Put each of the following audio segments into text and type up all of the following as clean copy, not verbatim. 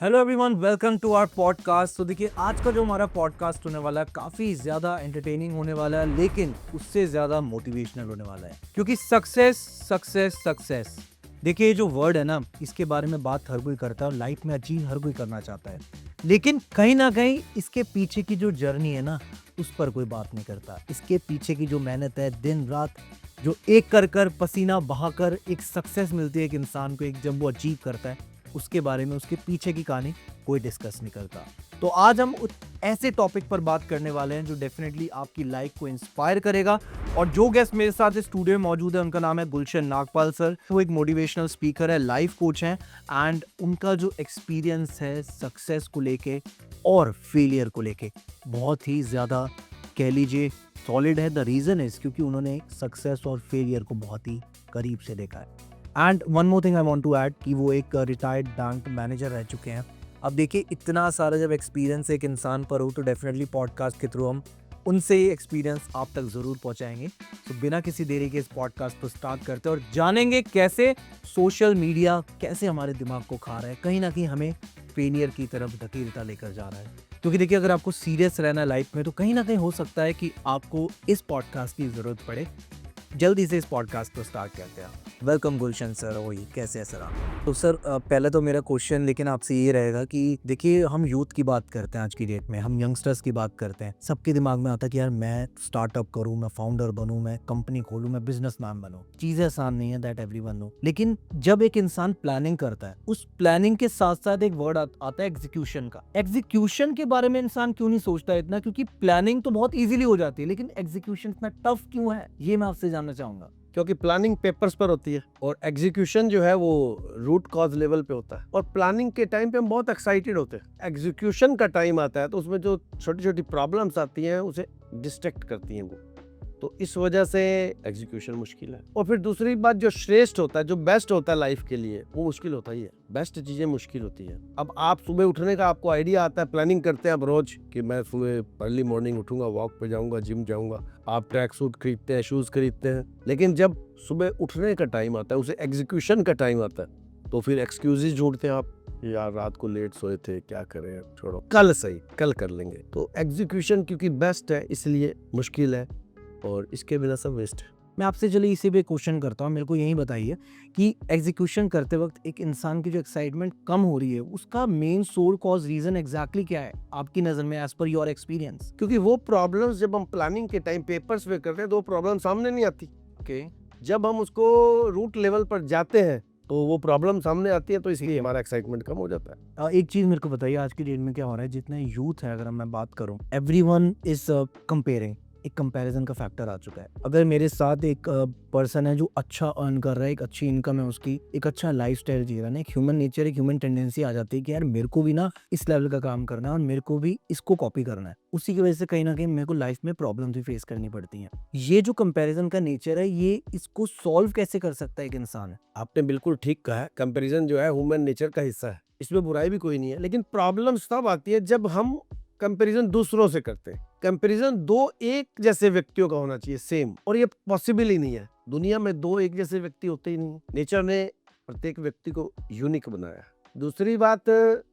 Hello everyone, welcome to our podcast. तो देखिए, आज का जो हमारा पॉडकास्ट होने वाला है काफ़ी ज़्यादा एंटरटेनिंग होने वाला है, लेकिन उससे ज़्यादा मोटिवेशनल होने वाला है। क्योंकि सक्सेस सक्सेस सक्सेस, देखिए ये जो वर्ड है ना, इसके बारे में बात हर कोई करता है और लाइफ में अचीव हर कोई करना चाहता है, लेकिन कहीं ना कहीं इसके पीछे की जो जर्नी है ना, उस पर कोई बात नहीं करता। इसके पीछे की जो मेहनत है, दिन रात जो एक कर कर पसीना बहाकर एक सक्सेस मिलती है एक इंसान को, एक जब वो अचीव करता है, उसके बारे में, उसके पीछे की कहानी कोई डिस्कस नहीं करता। तो आज हम ऐसे टॉपिक पर बात करने वाले हैं जो डेफिनेटली आपकी लाइफ को इंस्पायर करेगा। और जो गेस्ट मेरे साथ इस स्टूडियो में मौजूद है, उनका नाम है गुलशन नागपाल सर। वो एक मोटिवेशनल स्पीकर है, लाइफ कोच हैं, एंड उनका जो एक्सपीरियंस है सक्सेस को लेके और फेलियर को लेके बहुत ही ज़्यादा, कह लीजिए, सॉलिड है। द रीज़न इज क्योंकि उन्होंने सक्सेस और फेलियर को बहुत ही करीब से देखा है। And one more thing I want to add कि वो एक रिटायर्ड बैंक मैनेजर रह चुके हैं। अब देखिए, इतना सारा जब एक्सपीरियंस एक इंसान पर हो तो डेफिनेटली पॉडकास्ट के थ्रू हम उनसे ये एक्सपीरियंस आप तक ज़रूर पहुंचाएंगे। तो बिना किसी देरी के इस पॉडकास्ट को स्टार्ट करते हैं और जानेंगे कैसे सोशल मीडिया कैसे हमारे दिमाग को खा रहा है, कहीं ना कहीं हमें फेलियर की तरफ धकेलता लेकर जा रहा है। क्योंकि देखिए, अगर आपको सीरियस रहना है लाइफ में तो कहीं ना कहीं हो सकता है कि आपको इस पॉडकास्ट की ज़रूरत पड़े। जल्दी से इस पॉडकास्ट को स्टार्ट करते हैं। वेलकम गुलशन सर। वही कैसे है सर आप? तो सर, पहले तो मेरा क्वेश्चन लेकिन आपसे ये रहेगा कि देखिए, हम यूथ की बात करते हैं, आज की डेट में हम यंगस्टर्स की बात करते हैं। सबके दिमाग में आता है कि यार मैं स्टार्टअप करूं, मैं फाउंडर बनूं, मैं कंपनी खोलूं, मैं बिजनेसमैन बनूं। चीजें आसान नहीं है, दैट एवरीवन नो। लेकिन जब एक इंसान प्लानिंग करता है, उस प्लानिंग के साथ साथ एक वर्ड आता है एग्जीक्यूशन का। एग्जीक्यूशन के बारे में इंसान क्यों नहीं सोचता इतना? क्योंकि प्लानिंग तो बहुत इजीली हो जाती है, लेकिन एग्जीक्यूशन इतना टफ क्यों है, ये मैं आपसे जानना चाहूंगा। क्योंकि प्लानिंग पेपर्स पर होती है और एग्जीक्यूशन जो है वो रूट कॉज लेवल पे होता है। और प्लानिंग के टाइम पे हम बहुत एक्साइटेड होते हैं, एग्जीक्यूशन का टाइम आता है तो उसमें जो छोटी छोटी प्रॉब्लम्स आती हैं उसे डिस्ट्रैक्ट करती हैं वो, तो इस वजह से एग्जीक्यूशन मुश्किल है। और फिर दूसरी बात, जो श्रेष्ठ होता है, जो बेस्ट होता है लाइफ के लिए, वो मुश्किल होता ही है। बेस्ट चीजें मुश्किल होती है। अब आप सुबह उठने का आपको आइडिया आता है, प्लानिंग करते हैं आप रोज कि मैं सुबह अर्ली मॉर्निंग उठूंगा, वॉक पे जाऊंगा, जिम जाऊंगा, आप ट्रैक सूट खरीदते हैं, शूज खरीदते हैं। लेकिन जब सुबह उठने का टाइम आता है, उसे एग्जीक्यूशन का टाइम आता है, तो फिर एक्सक्यूजेज ढूंढते हैं आप, यार रात को लेट सोए थे, क्या करें, छोड़ो, कल सही, कल कर लेंगे। तो एग्जीक्यूशन क्योंकि बेस्ट है इसलिए मुश्किल है, और इसके बिना सब वेस्ट है। मैं आपसे चलिए इसी पे क्वेश्चन करता हूँ। मेरे को यही बताइए कि एग्जीक्यूशन करते वक्त एक इंसान की जो एक्साइटमेंट कम हो रही है, उसका main sole cause reason exactly क्या है आपकी नजर में, एज पर योर एक्सपीरियंस? क्योंकि वो प्रॉब्लम्स जब हम प्लानिंग के टाइम पेपर्स पे करते हैं तो वो प्रॉब्लम सामने नहीं आती। ओके। जब हम उसको रूट लेवल पर जाते हैं तो वो प्रॉब्लम सामने आती है, तो इसलिए हमारा एक्साइटमेंट कम हो जाता है। एक चीज मेरे को बताइए, आज की डेट में क्या हो रहा है, जितने यूथ है, अगर मैं बात करूं, एवरीवन इज कंपेयरिंग। एक कंपैरिजन का फैक्टर आ चुका है। अगर मेरे साथ एक पर्सन है जो अच्छा अर्न कर रहा है, एक अच्छी इनकम है उसकी, एक अच्छा लाइफस्टाइल जी रहा है ना, एक ह्यूमन नेचर, एक ह्यूमन टेंडेंसी आ जाती है कि यार मेरे को भी ना इस लेवल का काम करना है और मेरे को भी इसको कॉपी करना है। उसी की वजह से कहीं ना कहीं मेरे को लाइफ में प्रॉब्लम भी फेस करनी पड़ती हैं। ये जो कंपैरिजन का नेचर है, ये इसको सॉल्व कैसे कर सकता है एक इंसान? आपने बिल्कुल ठीक कहा है, कंपैरिजन जो है ह्यूमन नेचर का हिस्सा है, इसमें बुराई भी कोई नहीं है। लेकिन प्रॉब्लम तब आती है जब हम कंपैरिजन दूसरों से करते हैं। कंपैरिजन दो एक जैसे व्यक्तियों का होना चाहिए, सेम, और ये पॉसिबल ही नहीं है। दुनिया में दो एक जैसे व्यक्ति होते ही नहीं। नेचर ने प्रत्येक व्यक्ति को यूनिक बनाया है। दूसरी बात,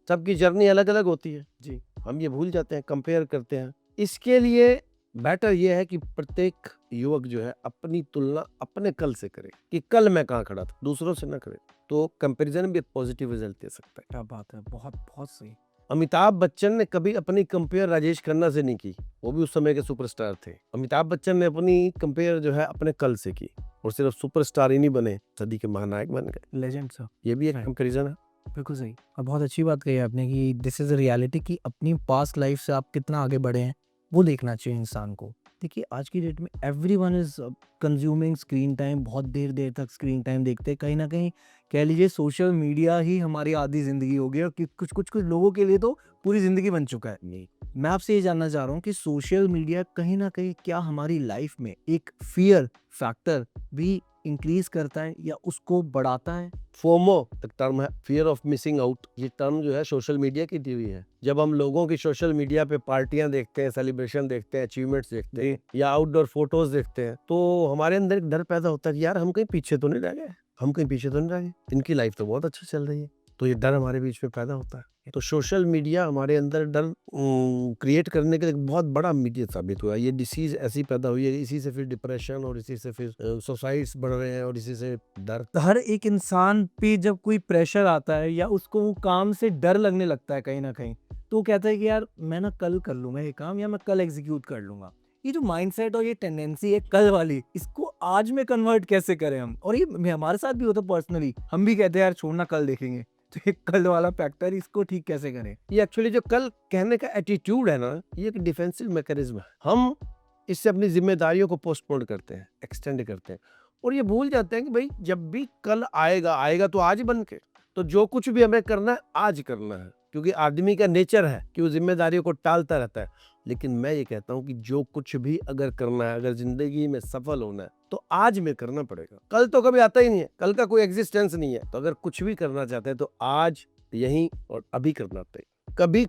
सबकी जर्नी अलग अलग होती है जी, हम ये भूल जाते हैं, कंपेयर करते हैं। इसके लिए बेटर ये है कि प्रत्येक युवक जो है अपनी तुलना अपने कल से करे कि कल मैं कहाँ खड़ा था, दूसरों से ना करे। तो कंपैरिजन भी पॉजिटिव रिजल्ट दे सकता है। क्या बात है, बहुत बहुत सही। अमिताभ बच्चन ने कभी अपनी कंपेयर राजेश खन्ना से नहीं की, वो भी उस समय के सुपरस्टार थे। अमिताभ बच्चन ने अपनी कंपेयर जो है अपने कल से की, और सिर्फ सुपरस्टार ही नहीं बने, सदी के महानायक बन गए। Legend sir. ये भी एक Right. कंपैरिजन है। बिल्कुल सही। और बहुत अच्छी बात कही आपने कि दिस इज अ रियलिटी, कि अपनी पास्ट लाइफ से आप कितना आगे बढ़े हैं वो देखना चाहिए इंसान को। देखिए, आज की डेट में everyone is consuming screen time, बहुत देर देर तक स्क्रीन टाइम देखते हैं। कहीं ना कहीं कह लीजिए सोशल मीडिया ही हमारी आधी जिंदगी हो गई है, और कुछ कुछ कुछ लोगों के लिए तो पूरी जिंदगी बन चुका है। मैं आपसे ये जानना चाह रहा हूँ कि सोशल मीडिया कहीं ना कहीं क्या हमारी लाइफ में एक फियर फैक्टर भी इंक्रीज करता है या उसको बढ़ाता है? फोमो एक टर्म है, फियर ऑफ मिसिंग आउट। ये टर्म जो है सोशल मीडिया की दी हुई है। जब हम लोगों की सोशल मीडिया पे पार्टियां देखते हैं, सेलिब्रेशन देखते हैं, अचीवमेंट्स देखते हैं या आउटडोर फोटोज देखते हैं, तो हमारे अंदर एक डर पैदा होता है कि यार हम कहीं पीछे तो नहीं रह गए, हम कहीं पीछे तो नहीं रह गए, इनकी लाइफ तो बहुत अच्छा चल रही है। तो ये डर हमारे बीच में पैदा होता है। तो सोशल मीडिया हमारे अंदर डर क्रिएट करने के लिए एक बहुत बड़ा मीडिया साबित हुआ है। ये डिसीज ऐसी पैदा हुई है, इसी से फिर डिप्रेशन और इसी से फिर सुसाइड्स बढ़ रहे हैं और इसी से डर। तो हर एक इंसान पे जब कोई प्रेशर आता है या उसको वो काम से डर लगने लगता है कहीं ना कहीं, तो वो कहता है कि यार मैं ना कल कर लूंगा ये काम, या मैं कल एग्जीक्यूट कर लूंगा। ये जो माइंडसेट और ये टेंडेंसी है कल वाली, इसको आज में कन्वर्ट कैसे करें हम? और ये हमारे साथ भी होता है पर्सनली, हम भी कहते हैं यार छोड़ना कल देखेंगे, तो ये कल वाला फैक्टर इसको ठीक कैसे करें? ये एक्चुअली जो कल कहने का एटीट्यूड है ना, ये एक डिफेंसिव मैकेनिज्म है। हम इससे अपनी जिम्मेदारियों को पोस्टपोन करते हैं, एक्सटेंड करते हैं और ये भूल जाते हैं कि भाई जब भी कल आएगा आएगा तो आज बन के। तो जो कुछ भी हमें करना है आज करना है, क्योंकि आदमी का नेचर है कि वो जिम्मेदारियों को टालता रहता है। लेकिन मैं ये कहता हूँ कि जो कुछ भी अगर करना है, अगर जिंदगी में सफल होना है तो आज में करना पड़ेगा। कल तो कभी आता ही नहीं है, कल का कोई एग्जिस्टेंस नहीं है। तो अगर कुछ भी करना चाहते हैं तो आज, यहीं और अभी करना चाहिए। कभी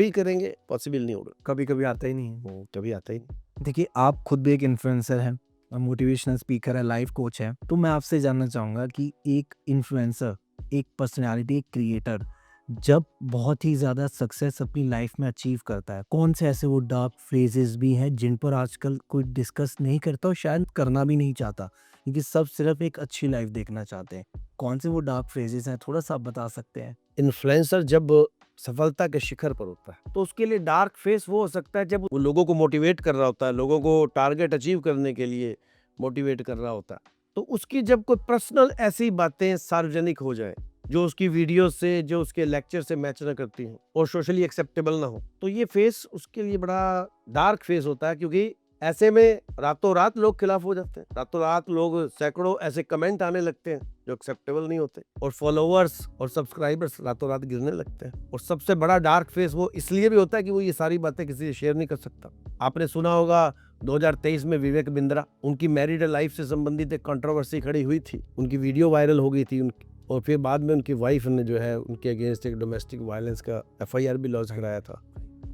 करेंगे पॉसिबल नहीं होगा, कभी कभी आता ही नहीं है। वो कभी आता ही नहीं। देखिए, आप खुद भी एक इन्फ्लुएंसर हैं, मोटिवेशनल स्पीकर है, लाइफ कोच है, तो मैं आपसे जानना चाहूँगा कि एक इन्फ्लुएंसर, एक पर्सनालिटी, एक क्रिएटर जब बहुत ही ज़्यादा सक्सेस अपनी लाइफ में अचीव करता है, कौन से ऐसे वो डार्क फ्रेजेस भी हैं जिन पर आजकल कोई डिस्कस नहीं करता और शायद करना भी नहीं चाहता, क्योंकि सब सिर्फ एक अच्छी लाइफ देखना चाहते हैं? कौन से वो डार्क फ्रेजेस हैं, थोड़ा सा आप बता सकते हैं? इन्फ्लुएंसर जब सफलता के शिखर पर होता है तो उसके लिए डार्क फेस वो हो सकता है जब वो लोगों को मोटिवेट कर रहा होता है, लोगों को टारगेट अचीव करने के लिए मोटिवेट कर रहा होता है। तो उसकी जब कोई पर्सनल ऐसी बातें सार्वजनिक हो जाए जो उसकी वीडियो से, जो उसके लेक्चर से मैच ना करती हो और सोशली एक्सेप्टेबल ना हो, तो ये फेस उसके लिए बड़ा डार्क फेस होता है। क्योंकि ऐसे में रातों रात लोग खिलाफ हो जाते हैं, रातों रात लोग सैकड़ों ऐसे कमेंट आने लगते हैं जो एक्सेप्टेबल नहीं होते और फॉलोअर्स और सब्सक्राइबर्स रातों रात गिरने लगते हैं। और सबसे बड़ा डार्क फेस वो इसलिए भी होता है कि वो ये सारी बातें किसी से शेयर नहीं कर सकता। आपने सुना होगा 2023 में विवेक बिंद्रा, उनकी मैरिड लाइफ से संबंधित एक कंट्रोवर्सी खड़ी हुई थी, उनकी वीडियो वायरल हो गई थी और फिर बाद में उनकी वाइफ ने जो है उनके अगेंस्ट एक डोमेस्टिक वायलेंस का FIR भी लॉन्च कराया था।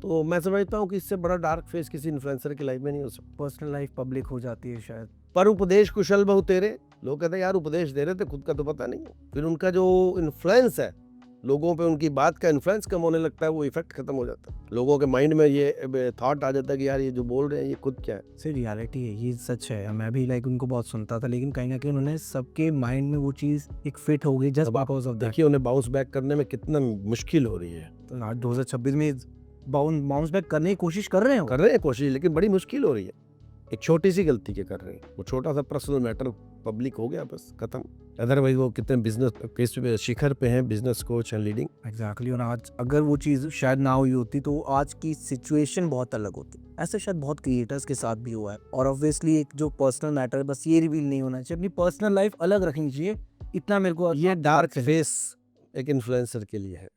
तो मैं समझता हूँ कि इससे बड़ा डार्क फेस किसी इन्फ्लुएंसर की लाइफ में नहीं हो सकता। पर्सनल लाइफ पब्लिक हो जाती है शायद। पर उपदेश कुशल बहु तेरे, लोग कहते हैं यार उपदेश दे रहे थे, खुद का तो पता नहीं है। फिर उनका जो इन्फ्लुएंस है, लोगों पे उनकी बात का इन्फ्लुएंस कम होने लगता है, वो इफेक्ट खत्म हो जाता है। लोगों के माइंड में ये थॉट आ जाता है कि यार ये जो बोल रहे हैं ये खुद क्या है। से रियलिटी है, ये सच है। मैं भी उनको बहुत सुनता था, लेकिन कहीं ना कहीं उन्होंने सबके माइंड में वो चीज़ एक फिट हो गई जस्ट बिकॉज ऑफ दैट। देखिए उन्हें बाउंस बैक करने में कितना मुश्किल हो रही है। तो आज 2026 में बाउंस बैक करने की कोशिश कर रहे हो? कर रहे हैं कोशिश, लेकिन बड़ी मुश्किल हो रही है। एक छोटी सी गलती के कर रहे हैं, वो छोटा सा पर्सनल मैटर पब्लिक हो गया, बस खत्म। अदरवाइज वो कितने बिजनेस के शिखर पे हैं, business coach and leading. Exactly. और आज अगर वो चीज़ शायद ना हुई होती तो आज की सिचुएशन बहुत अलग होती। ऐसे शायद बहुत क्रिएटर्स के साथ भी हुआ है। और ऑब्वियसली एक जो पर्सनल मैटर, बस ये रिवील नहीं होना चाहिए, अपनी पर्सनल लाइफ अलग रखनी चाहिए, इतना मेरे को ये डार्क फेस एक इन्फ्लुएंसर के लिए है।